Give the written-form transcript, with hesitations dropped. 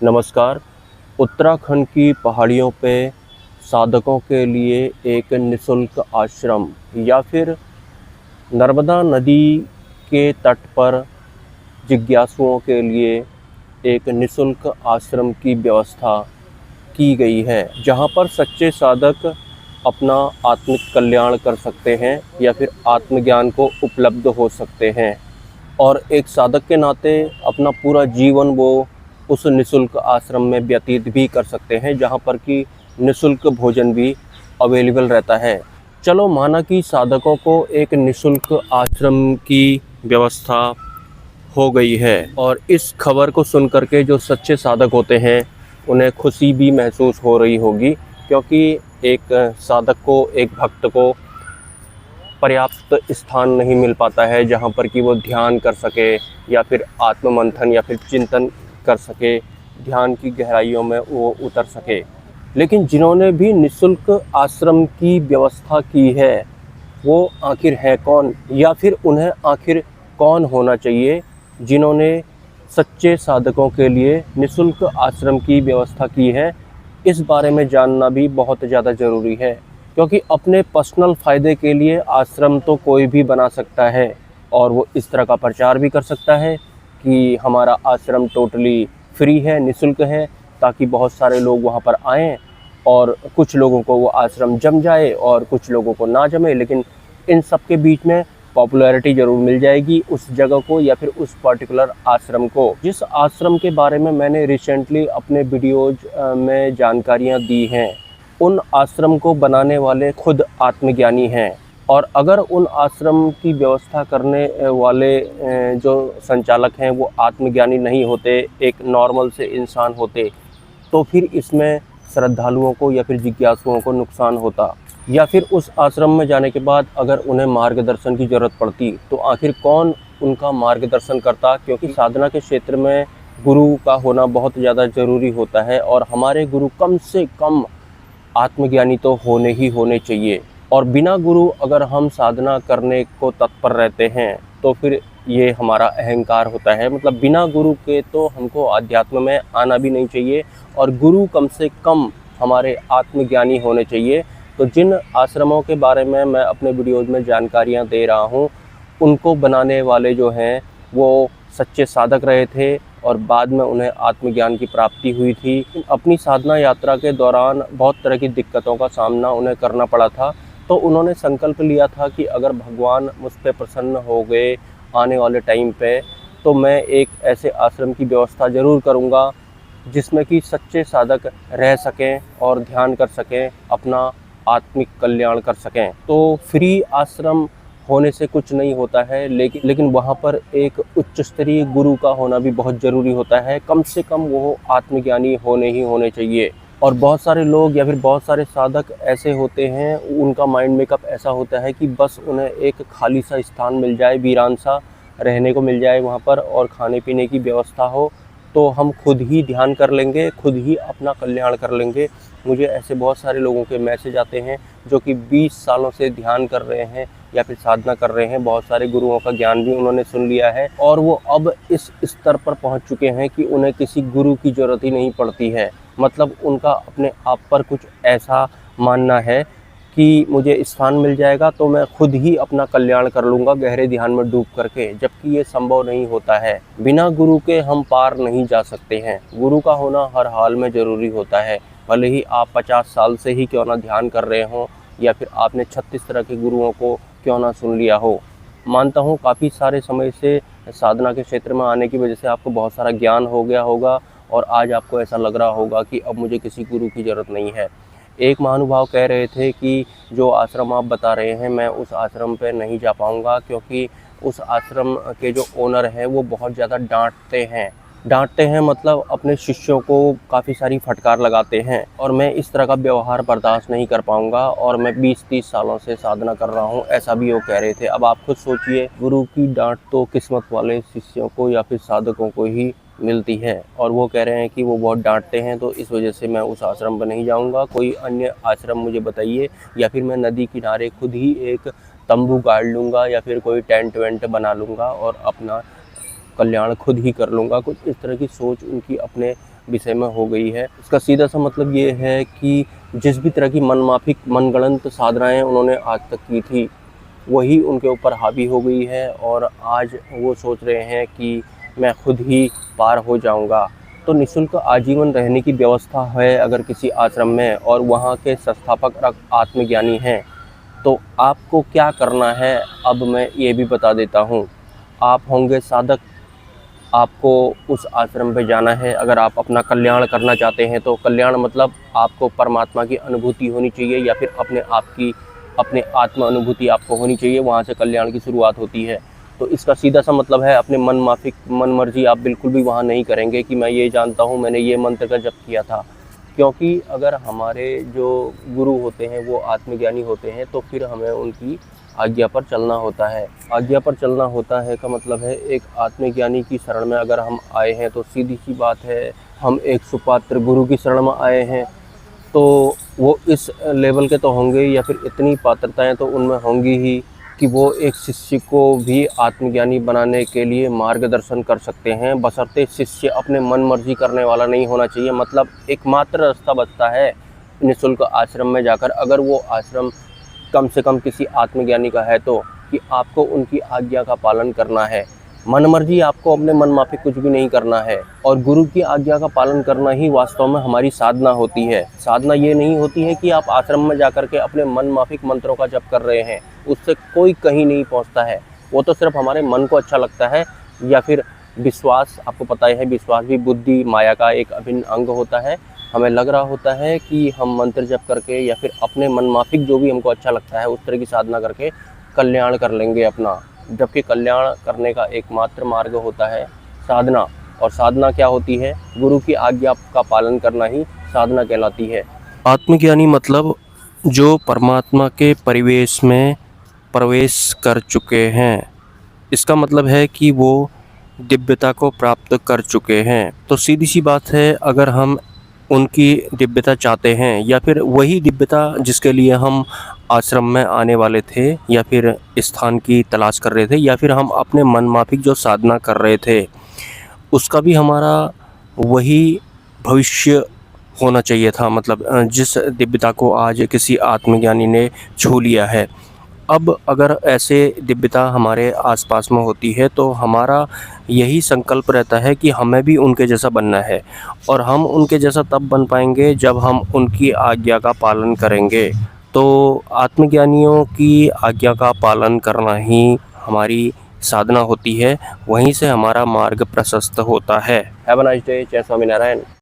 नमस्कार। उत्तराखंड की पहाड़ियों पे साधकों के लिए एक निःशुल्क आश्रम या फिर नर्मदा नदी के तट पर जिज्ञासुओं के लिए एक निःशुल्क आश्रम की व्यवस्था की गई है, जहाँ पर सच्चे साधक अपना आत्मिक कल्याण कर सकते हैं या फिर आत्मज्ञान को उपलब्ध हो सकते हैं और एक साधक के नाते अपना पूरा जीवन वो उस निःशुल्क आश्रम में व्यतीत भी कर सकते हैं, जहाँ पर कि निःशुल्क भोजन भी अवेलेबल रहता है। चलो माना कि साधकों को एक निःशुल्क आश्रम की व्यवस्था हो गई है और इस खबर को सुन करके जो सच्चे साधक होते हैं उन्हें खुशी भी महसूस हो रही होगी, क्योंकि एक साधक को, एक भक्त को पर्याप्त स्थान नहीं मिल पाता है जहाँ पर कि वो ध्यान कर सके या फिर आत्ममंथन या फिर चिंतन कर सके, ध्यान की गहराइयों में वो उतर सके। लेकिन जिन्होंने भी निःशुल्क आश्रम की व्यवस्था की है वो आखिर है कौन, या फिर उन्हें आखिर कौन होना चाहिए जिन्होंने सच्चे साधकों के लिए निःशुल्क आश्रम की व्यवस्था की है। इस बारे में जानना भी बहुत ज़्यादा ज़रूरी है, क्योंकि अपने पर्सनल फ़ायदे के लिए आश्रम तो कोई भी बना सकता है और वो इस तरह का प्रचार भी कर सकता है कि हमारा आश्रम टोटली फ्री है, निःशुल्क है, ताकि बहुत सारे लोग वहाँ पर आएँ और कुछ लोगों को वो आश्रम जम जाए और कुछ लोगों को ना जमे। लेकिन इन सब के बीच में पॉपुलैरिटी ज़रूर मिल जाएगी उस जगह को या फिर उस पर्टिकुलर आश्रम को। जिस आश्रम के बारे में मैंने रिसेंटली अपने वीडियोज़ में जानकारियाँ दी हैं, उन आश्रम को बनाने वाले खुद आत्मज्ञानी हैं, और अगर उन आश्रम की व्यवस्था करने वाले जो संचालक हैं वो आत्मज्ञानी नहीं होते, एक नॉर्मल से इंसान होते, तो फिर इसमें श्रद्धालुओं को या फिर जिज्ञासुओं को नुकसान होता। या फिर उस आश्रम में जाने के बाद अगर उन्हें मार्गदर्शन की ज़रूरत पड़ती तो आखिर कौन उनका मार्गदर्शन करता, क्योंकि साधना के क्षेत्र में गुरु का होना बहुत ज़्यादा ज़रूरी होता है और हमारे गुरु कम से कम आत्मज्ञानी तो होने चाहिए। और बिना गुरु अगर हम साधना करने को तत्पर रहते हैं तो फिर ये हमारा अहंकार होता है। मतलब बिना गुरु के तो हमको अध्यात्म में आना भी नहीं चाहिए और गुरु कम से कम हमारे आत्मज्ञानी होने चाहिए। तो जिन आश्रमों के बारे में मैं अपने वीडियोज़ में जानकारियाँ दे रहा हूँ, उनको बनाने वाले जो हैं वो सच्चे साधक रहे थे और बाद में उन्हें आत्मज्ञान की प्राप्ति हुई थी। अपनी साधना यात्रा के दौरान बहुत तरह की दिक्कतों का सामना उन्हें करना पड़ा था, तो उन्होंने संकल्प लिया था कि अगर भगवान मुझ पे प्रसन्न हो गए आने वाले टाइम पे, तो मैं एक ऐसे आश्रम की व्यवस्था ज़रूर करूँगा जिसमें कि सच्चे साधक रह सकें और ध्यान कर सकें, अपना आत्मिक कल्याण कर सकें। तो फ्री आश्रम होने से कुछ नहीं होता है, लेकिन वहाँ पर एक उच्च स्तरीय गुरु का होना भी बहुत ज़रूरी होता है। कम से कम वो आत्मज्ञानी होने चाहिए। और बहुत सारे लोग या फिर बहुत सारे साधक ऐसे होते हैं, उनका माइंड मेकअप ऐसा होता है कि बस उन्हें एक खाली सा स्थान मिल जाए, वीरान सा रहने को मिल जाए वहाँ पर, और खाने पीने की व्यवस्था हो तो हम खुद ही ध्यान कर लेंगे, खुद ही अपना कल्याण कर लेंगे। मुझे ऐसे बहुत सारे लोगों के मैसेज आते हैं जो कि 20 सालों से ध्यान कर रहे हैं या फिर साधना कर रहे हैं, बहुत सारे गुरुओं का ज्ञान भी उन्होंने सुन लिया है और वो अब इस स्तर पर पहुंच चुके हैं कि उन्हें किसी गुरु की ज़रूरत ही नहीं पड़ती है। मतलब उनका अपने आप पर कुछ ऐसा मानना है कि मुझे स्थान मिल जाएगा तो मैं खुद ही अपना कल्याण कर लूँगा गहरे ध्यान में डूब करके, जबकि ये संभव नहीं होता है। बिना गुरु के हम पार नहीं जा सकते हैं। गुरु का होना हर हाल में ज़रूरी होता है, भले ही आप 50 साल से ही क्यों ना ध्यान कर रहे हों या फिर आपने 36 तरह के गुरुओं को क्यों ना सुन लिया हो। मानता हूँ काफ़ी सारे समय से साधना के क्षेत्र में आने की वजह से आपको बहुत सारा ज्ञान हो गया होगा और आज आपको ऐसा लग रहा होगा कि अब मुझे किसी गुरु की ज़रूरत नहीं है। एक महानुभाव कह रहे थे कि जो आश्रम आप बता रहे हैं मैं उस आश्रम पे नहीं जा पाऊँगा, क्योंकि उस आश्रम के जो ओनर हैं वो बहुत ज़्यादा डांटते हैं, मतलब अपने शिष्यों को काफ़ी सारी फटकार लगाते हैं और मैं इस तरह का व्यवहार बर्दाश्त नहीं कर पाऊँगा और मैं 20-30 सालों से साधना कर रहा हूँ, ऐसा भी वो कह रहे थे। अब आप खुद सोचिए, गुरु की डांट तो किस्मत वाले शिष्यों को या फिर साधकों को ही मिलती है और वो कह रहे हैं कि वो बहुत डांटते हैं, तो इस वजह से मैं उस आश्रम पर नहीं जाऊंगा। कोई अन्य आश्रम मुझे बताइए, या फिर मैं नदी किनारे खुद ही एक तंबू गाड़ लूँगा या फिर कोई टेंट वेंट बना लूँगा और अपना कल्याण खुद ही कर लूँगा। कुछ इस तरह की सोच उनकी अपने विषय में हो गई है। इसका सीधा सा मतलब ये है कि जिस भी तरह की मनमाफिक मनगढ़ंत साधनाएं उन्होंने आज तक की थी, वही उनके ऊपर हावी हो गई है और आज वो सोच रहे हैं कि मैं खुद ही पार हो जाऊंगा। तो निःशुल्क आजीवन रहने की व्यवस्था है अगर किसी आश्रम में और वहाँ के संस्थापक आत्मज्ञानी हैं, तो आपको क्या करना है अब मैं ये भी बता देता हूँ। आप होंगे साधक, आपको उस आश्रम पे जाना है। अगर आप अपना कल्याण करना चाहते हैं तो कल्याण मतलब आपको परमात्मा की अनुभूति होनी चाहिए या फिर अपने आत्म अनुभूति आपको होनी चाहिए, वहाँ से कल्याण की शुरुआत होती है। तो इसका सीधा सा मतलब है अपने मन मर्जी आप बिल्कुल भी वहाँ नहीं करेंगे कि मैं ये जानता हूँ मैंने ये मंत्र का जप किया था। क्योंकि अगर हमारे जो गुरु होते हैं वो आत्मज्ञानी होते हैं तो फिर हमें उनकी आज्ञा पर चलना होता है। आज्ञा पर चलना होता है का मतलब है एक आत्मज्ञानी की शरण में अगर हम आए हैं तो सीधी सी बात है हम एक सुपात्र गुरु की शरण में आए हैं, तो वो इस लेवल के तो होंगे या फिर इतनी पात्रताएं तो उनमें होंगी ही कि वो एक शिष्य को भी आत्मज्ञानी बनाने के लिए मार्गदर्शन कर सकते हैं, बशर्ते शिष्य अपने मन मर्जी करने वाला नहीं होना चाहिए। मतलब एकमात्र रास्ता बचता है निःशुल्क आश्रम में जाकर, अगर वो आश्रम कम से कम किसी आत्मज्ञानी का है तो, कि आपको उनकी आज्ञा का पालन करना है। मन मर्जी आपको अपने मन माफिक कुछ भी नहीं करना है और गुरु की आज्ञा का पालन करना ही वास्तव में हमारी साधना होती है। साधना ये नहीं होती है कि आप आश्रम में जाकर के अपने मन माफिक मंत्रों का जप कर रहे हैं, उससे कोई कहीं नहीं पहुंचता है। वो तो सिर्फ हमारे मन को अच्छा लगता है या फिर विश्वास, आपको पता है विश्वास भी बुद्धि माया का एक अभिन्न अंग होता है। हमें लग रहा होता है कि हम मंत्र जप करके या फिर अपने मन माफिक जो भी हमको अच्छा लगता है उस तरह की साधना करके कल्याण कर लेंगे अपना, जबकि कल्याण करने का एकमात्र मार्ग होता है साधना। और साधना क्या होती है? गुरु की आज्ञा का पालन करना ही साधना कहलाती है। आत्मज्ञानी मतलब जो परमात्मा के परिवेश में प्रवेश कर चुके हैं, इसका मतलब है कि वो दिव्यता को प्राप्त कर चुके हैं। तो सीधी सी बात है, अगर हम उनकी दिव्यता चाहते हैं या फिर वही दिव्यता जिसके लिए हम आश्रम में आने वाले थे या फिर स्थान की तलाश कर रहे थे या फिर हम अपने मन माफिक जो साधना कर रहे थे उसका भी हमारा वही भविष्य होना चाहिए था। मतलब जिस दिव्यता को आज किसी आत्मज्ञानी ने छू लिया है, अब अगर ऐसे दिव्यता हमारे आसपास में होती है तो हमारा यही संकल्प रहता है कि हमें भी उनके जैसा बनना है और हम उनके जैसा तब बन पाएंगे जब हम उनकी आज्ञा का पालन करेंगे। तो आत्मज्ञानियों की आज्ञा का पालन करना ही हमारी साधना होती है, वहीं से हमारा मार्ग प्रशस्त होता है। Have a nice day. जय स्वामीनारायण।